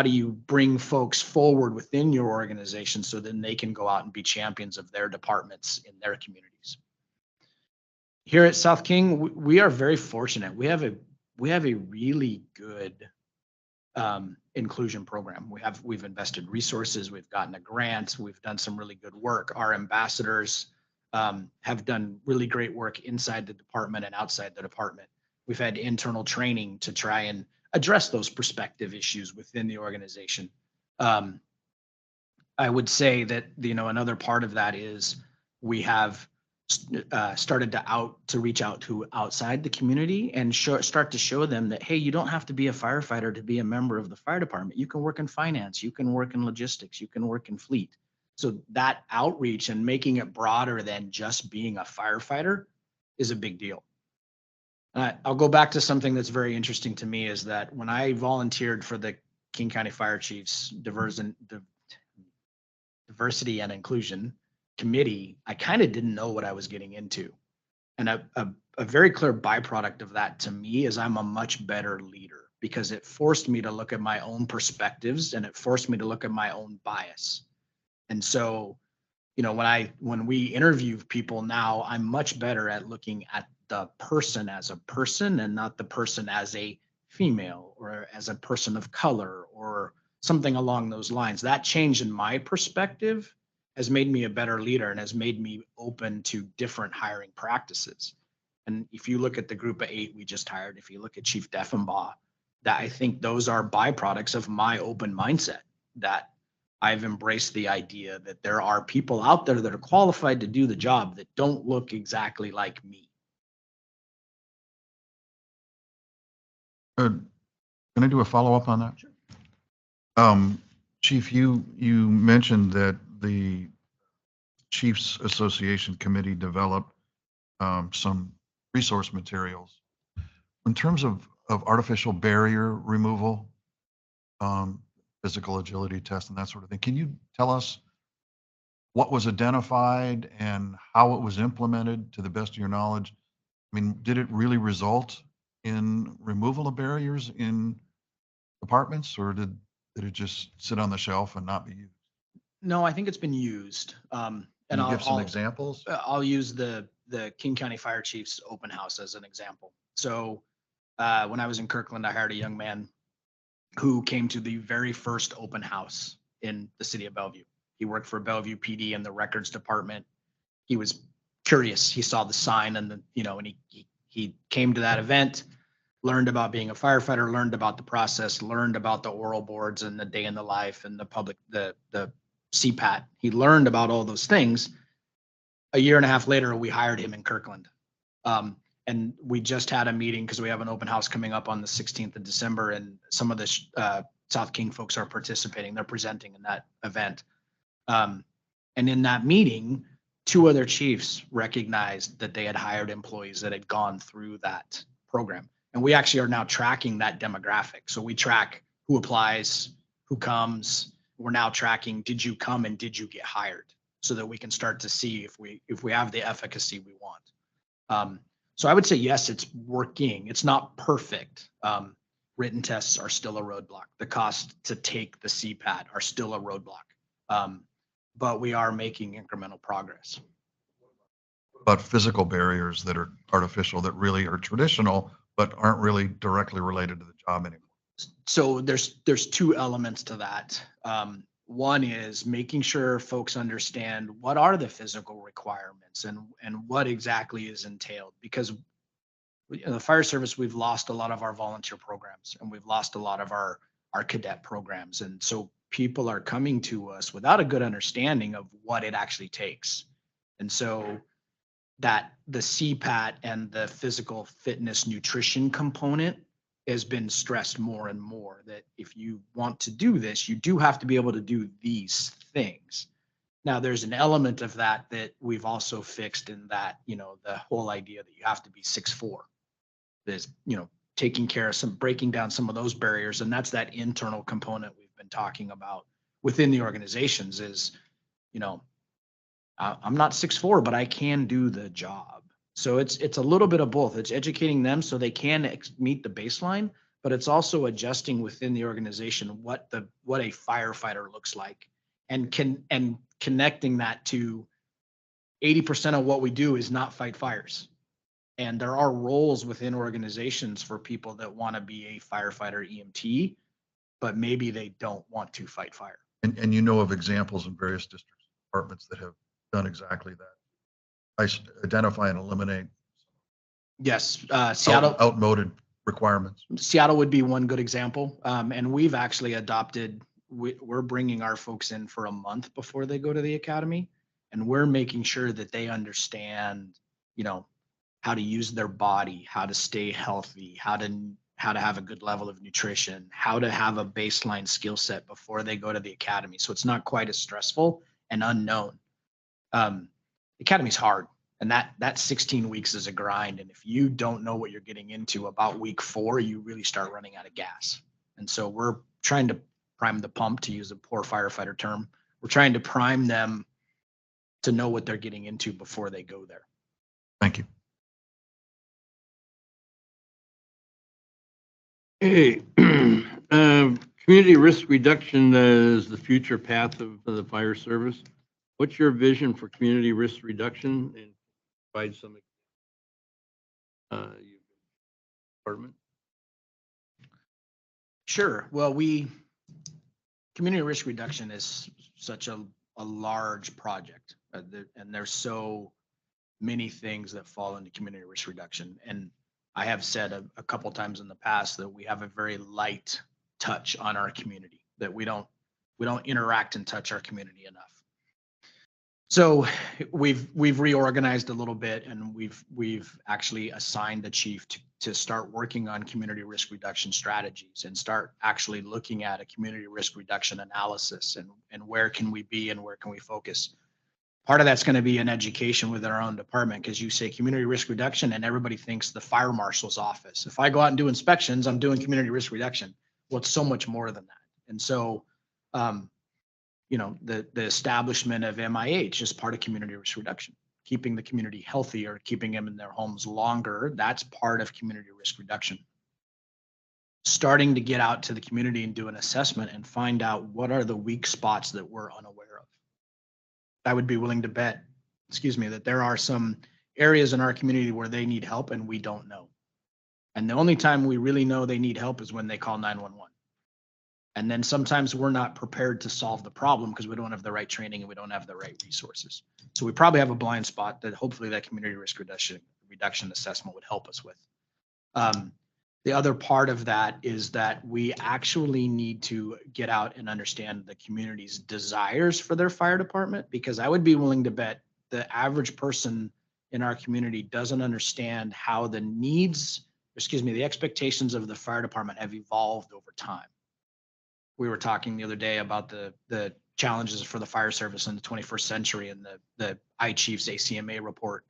you bring folks forward within your organization so then they can go out and be champions of their departments in their communities. Here at South King, we are very fortunate. We have a really good inclusion program. We've invested resources, we've gotten a grant, we've done some really good work. Our ambassadors have done really great work inside the department and outside the department. We've had internal training to try and address those perspective issues within the organization. I would say that, another part of that is we have started to reach out to outside the community and start to show them that, hey, you don't have to be a firefighter to be a member of the fire department. You can work in finance, you can work in logistics, you can work in fleet. So that outreach and making it broader than just being a firefighter is a big deal. I'll go back to something that's very interesting to me, is that when I volunteered for the King County Fire Chiefs Diversity and Inclusion Committee, I kind of didn't know what I was getting into. And a very clear byproduct of that to me is I'm a much better leader, because it forced me to look at my own perspectives and it forced me to look at my own bias. And so, when we interview people now, I'm much better at looking at the person as a person and not the person as a female or as a person of color or something along those lines. That change in my perspective has made me a better leader and has made me open to different hiring practices. And if you look at the group of 8 we just hired, if you look at Chief Deffenbaugh, that I think those are byproducts of my open mindset, that I've embraced the idea that there are people out there that are qualified to do the job that don't look exactly like me. Can I do a follow-up on that? Sure. Chief, you mentioned that the Chiefs Association Committee developed some resource materials. In terms of artificial barrier removal, physical agility test and that sort of thing, can you tell us what was identified and how it was implemented to the best of your knowledge? I mean, did it really result in removal of barriers in departments, or did it just sit on the shelf and not be used? No, I think it's been used. Can you give some examples? I'll use the King County Fire Chiefs open house as an example. So when I was in Kirkland, I hired a young man who came to the very first open house in the city of Bellevue. He worked for Bellevue PD in the records department. He was curious. He saw the sign and he came to that event, learned about being a firefighter, learned about the process, learned about the oral boards and the day in the life and the CPAT. He learned about all those things. A year and a half later, we hired him in Kirkland. And we just had a meeting because we have an open house coming up on the 16th of December, and some of the South King folks are participating. They're presenting in that event. And in that meeting, 2 other chiefs recognized that they had hired employees that had gone through that program. And we actually are now tracking that demographic. So we track who applies, who comes. We're now tracking, did you come and did you get hired? So that we can start to see if we have the efficacy we want. So I would say, yes, it's working. It's not perfect. Written tests are still a roadblock. The cost to take the CPAT are still a roadblock. But we are making incremental progress. But physical barriers that are artificial, that really are traditional, but aren't really directly related to the job anymore. So there's 2 elements to that. One is making sure folks understand what are the physical requirements and what exactly is entailed, because in the fire service, we've lost a lot of our volunteer programs and we've lost a lot of our cadet programs. And so people are coming to us without a good understanding of what it actually takes. And so that the CPAT and the physical fitness nutrition component has been stressed more and more, that if you want to do this, you do have to be able to do these things. Now, there's an element of that we've also fixed in that, the whole idea that you have to be 6'4". There's, taking care of breaking down some of those barriers. And that's that internal component we've been talking about within the organizations is, I'm not 6'4", but I can do the job. So it's a little bit of both. It's educating them so they can meet the baseline, but it's also adjusting within the organization what a firefighter looks like, and connecting that to 80% of what we do is not fight fires. And there are roles within organizations for people that want to be a firefighter EMT, but maybe they don't want to fight fire. And you know of examples in various districts, departments that have done exactly that. Identify and eliminate. Yes, Seattle outmoded requirements. Seattle would be one good example. And we've actually adopted, we're bringing our folks in for a month before they go to the academy. And we're making sure that they understand, how to use their body, how to stay healthy, how to have a good level of nutrition, how to have a baseline skill set before they go to the academy. So it's not quite as stressful and unknown. Academy's hard, and that 16 weeks is a grind. And if you don't know what you're getting into about week 4, you really start running out of gas. And so we're trying to prime the pump, to use a poor firefighter term. We're trying to prime them to know what they're getting into before they go there. Thank you. Hey, Community risk reduction is the future path of the fire service. What's your vision for community risk reduction, and provide some department? Sure. Well, community risk reduction is such a large project, and there's so many things that fall into community risk reduction. And I have said a couple times in the past that we have a very light touch on our community, that we don't interact and touch our community enough. So we've reorganized a little bit, and we've actually assigned the chief to start working on community risk reduction strategies and start actually looking at a community risk reduction analysis and where can we be and where can we focus. Part of that's going to be an education within our own department, because you say community risk reduction and everybody thinks the fire marshal's office. If I go out and do inspections, I'm doing community risk reduction. Well, it's so much more than that. And so, the establishment of MIH is part of community risk reduction. Keeping the community healthy or keeping them in their homes longer, that's part of community risk reduction. Starting to get out to the community and do an assessment and find out what are the weak spots that we're unaware of. I would be willing to bet, that there are some areas in our community where they need help and we don't know. And the only time we really know they need help is when they call 911. And then sometimes we're not prepared to solve the problem because we don't have the right training and we don't have the right resources. So we probably have a blind spot that hopefully that community risk reduction assessment would help us with. The other part of that is that we actually need to get out and understand the community's desires for their fire department, because I would be willing to bet the average person in our community doesn't understand how the expectations of the fire department have evolved over time. We were talking the other day about the challenges for the fire service in the 21st century and the iChief's ACMA report.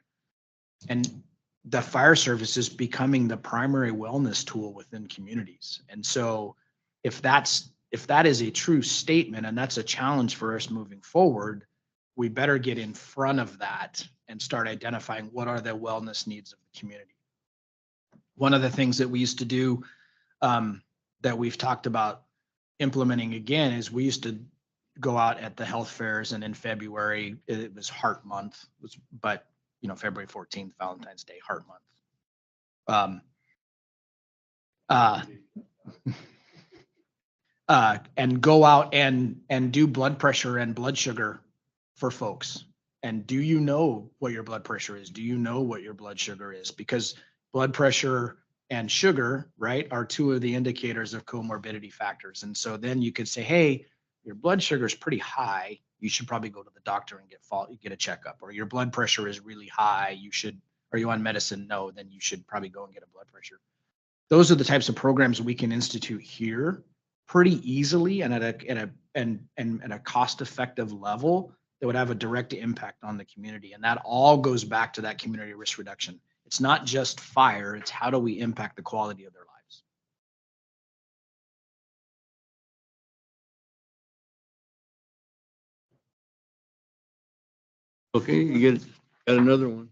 And the fire service is becoming the primary wellness tool within communities. And so if that is a true statement and that's a challenge for us moving forward, we better get in front of that and start identifying what are the wellness needs of the community. One of the things that we used to do that we've talked about implementing again is we used to go out at the health fairs, and in February, it was Heart Month, but February 14th, Valentine's Day, Heart Month. And go out and do blood pressure and blood sugar for folks. And do you know what your blood pressure is? Do you know what your blood sugar is? Because blood pressure and sugar, right, are two of the indicators of comorbidity factors. And so then you could say, hey, your blood sugar is pretty high. You should probably go to the doctor and get a checkup. Or your blood pressure is really high. Are you on medicine? No, then you should probably go and get a blood pressure. Those are the types of programs we can institute here pretty easily and at a cost-effective level that would have a direct impact on the community. And that all goes back to that community risk reduction. It's not just fire, it's how do we impact the quality of their lives. Okay, you got another one.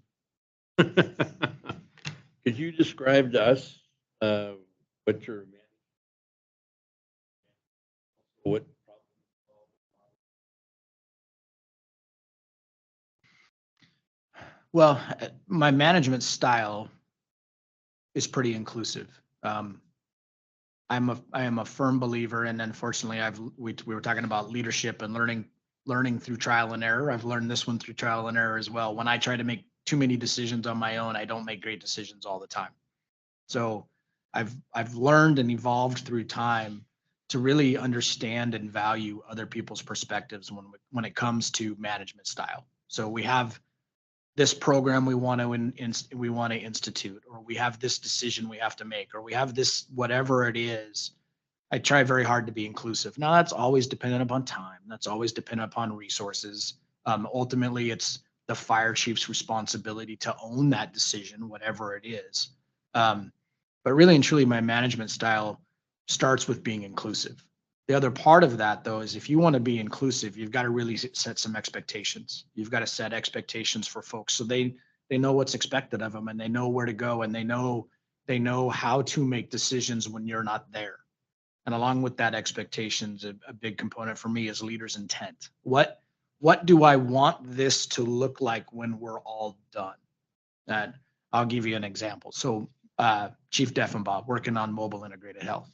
Could you describe to us what your Well, my management style is pretty inclusive. I am a firm believer, and unfortunately, we were talking about leadership and learning through trial and error. I've learned this one through trial and error as well. When I try to make too many decisions on my own, I don't make great decisions all the time. So I've learned and evolved through time to really understand and value other people's perspectives when it comes to management style. So we have this program we want to institute, or we have this decision we have to make, or we have this whatever it is. I try very hard to be inclusive. Now that's always dependent upon time. That's always dependent upon resources. Ultimately, it's the fire chief's responsibility to own that decision, whatever it is. But really and truly, my management style starts with being inclusive. The other part of that, though, is if you want to be inclusive, you've got to really set some expectations. You've got to set expectations for folks so they know what's expected of them, and they know where to go, and they know how to make decisions when you're not there. And along with that, expectations, a big component for me is leaders' intent. What do I want this to look like when we're all done? And I'll give you an example. So Chief Deffenbaugh working on mobile integrated health.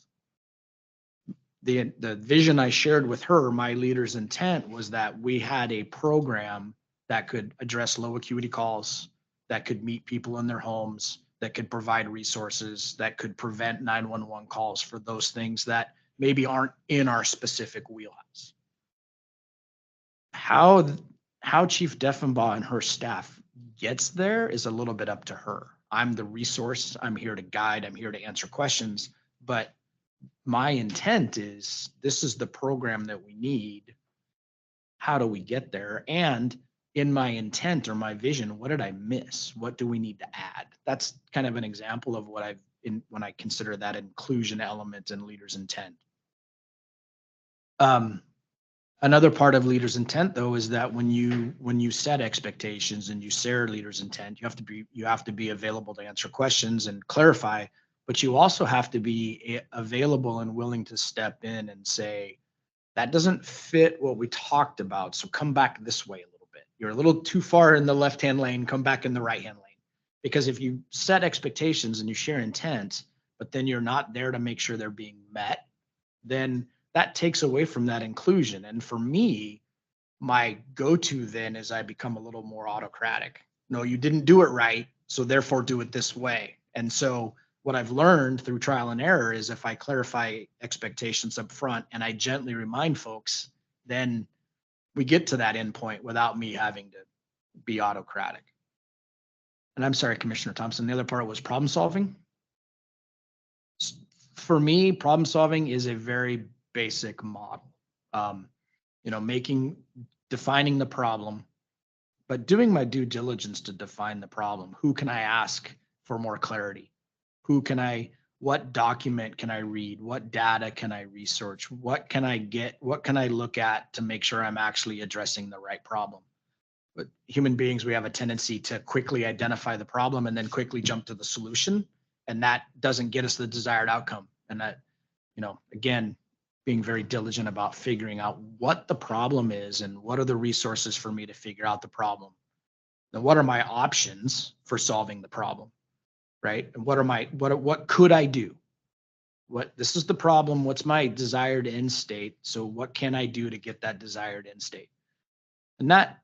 The vision I shared with her, my leader's intent was that we had a program that could address low acuity calls, that could meet people in their homes, that could provide resources, that could prevent 911 calls for those things that maybe aren't in our specific wheelhouse. How Chief Deffenbaugh and her staff gets there is a little bit up to her. I'm the resource. I'm here to guide. I'm here to answer questions. But my intent is this is the program that we need. How do we get there? And in my intent or my vision, what did I miss? What do we need to add? That's kind of an example of what when I consider that inclusion element in leaders' intent. Another part of leaders' intent, though, is that when you set expectations and you share leaders' intent, you have to be available to answer questions and clarify, but you also have to be available and willing to step in and say, that doesn't fit what we talked about, so come back this way a little bit. You're a little too far in the left-hand lane, come back in the right-hand lane. Because if you set expectations and you share intent, but then you're not there to make sure they're being met, then that takes away from that inclusion. And for me, my go-to then is I become a little more autocratic. No, you didn't do it right, so therefore do it this way. And so what I've learned through trial and error is if I clarify expectations up front and I gently remind folks, then we get to that end point without me having to be autocratic. And I'm sorry, Commissioner Thompson, the other part was problem solving. For me, problem solving is a very basic model. Defining the problem, but doing my due diligence to define the problem. Who can I ask for more clarity? What document can I read? What data can I research? What can I get? What can I look at to make sure I'm actually addressing the right problem? But human beings, we have a tendency to quickly identify the problem and then quickly jump to the solution. And that doesn't get us the desired outcome. And that, again, being very diligent about figuring out what the problem is and what are the resources for me to figure out the problem. Then what are my options for solving the problem, right? And what could I do? This is the problem. What's my desired end state? So what can I do to get that desired end state? And that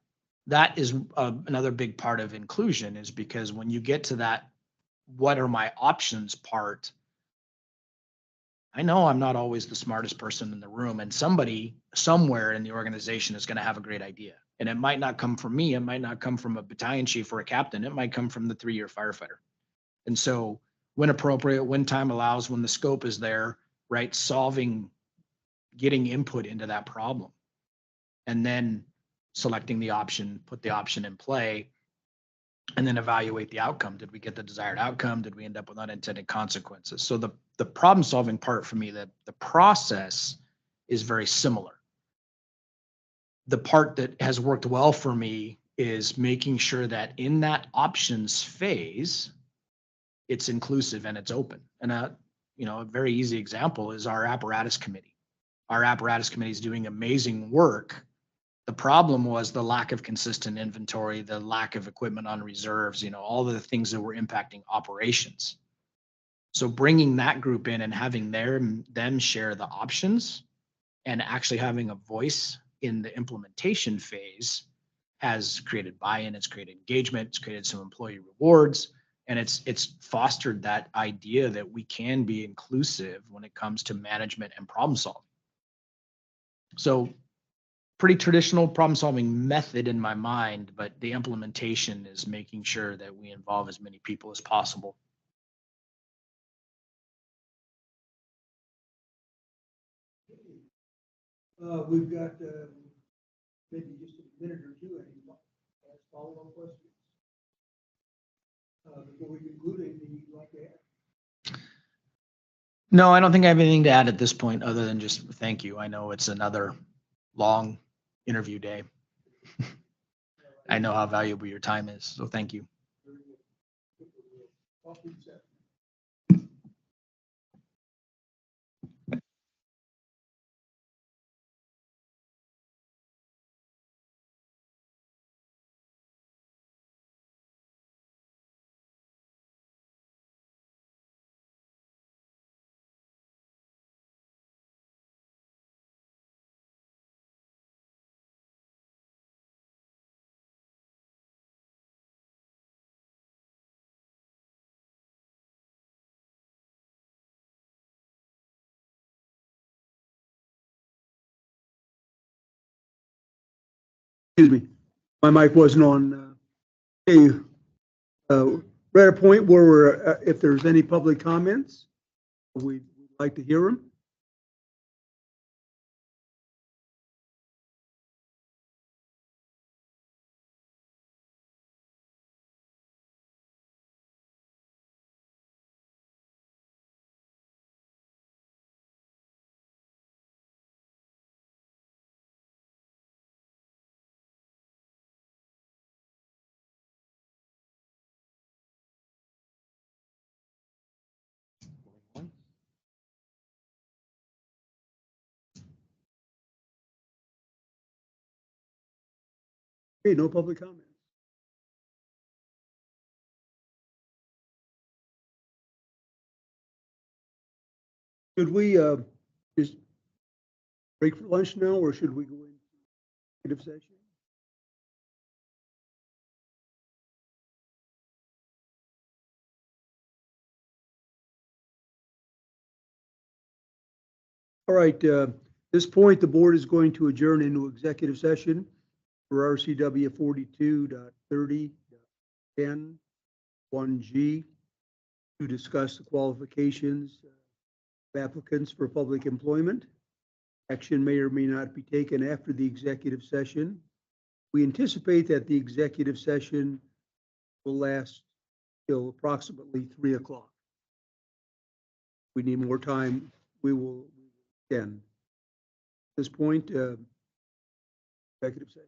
is another big part of inclusion, is because when you get to that, what are my options part, I know I'm not always the smartest person in the room, and somebody somewhere in the organization is going to have a great idea. And it might not come from me. It might not come from a battalion chief or a captain. It might come from the 3-year firefighter. And so when appropriate, when time allows, when the scope is there, right, getting input into that problem, and then selecting the option, put the option in play, and then evaluate the outcome. Did we get the desired outcome? Did we end up with unintended consequences? So the problem solving part for me, the process is very similar. The part that has worked well for me is making sure that in that options phase, it's inclusive and it's open. And a very easy example is our apparatus committee. Our apparatus committee is doing amazing work. The problem was the lack of consistent inventory, the lack of equipment on reserves, all of the things that were impacting operations. So bringing that group in and having them share the options and actually having a voice in the implementation phase has created buy-in, it's created engagement, it's created some employee rewards, and it's fostered that idea that we can be inclusive when it comes to management and problem solving. So pretty traditional problem solving method in my mind, but the implementation is making sure that we involve as many people as possible. We've got maybe just a minute or two. Any follow-up questions? Before we conclude, anything you'd like to add? No, I don't think I have anything to add at this point other than just thank you. I know it's another long interview day. I know how valuable your time is, so thank you. excuse me, my mic wasn't on. Okay, we're at a point where we're, if there's any public comments, we'd like to hear them. Okay, no public comments. Should we just break for lunch now, or should we go into executive session? All right, at this point, the board is going to adjourn into executive session for RCW 42.30.10.1G to discuss the qualifications of applicants for public employment. Action may or may not be taken after the executive session. We anticipate that the executive session will last till approximately 3 o'clock. If we need more time, we will end. At this point, executive session.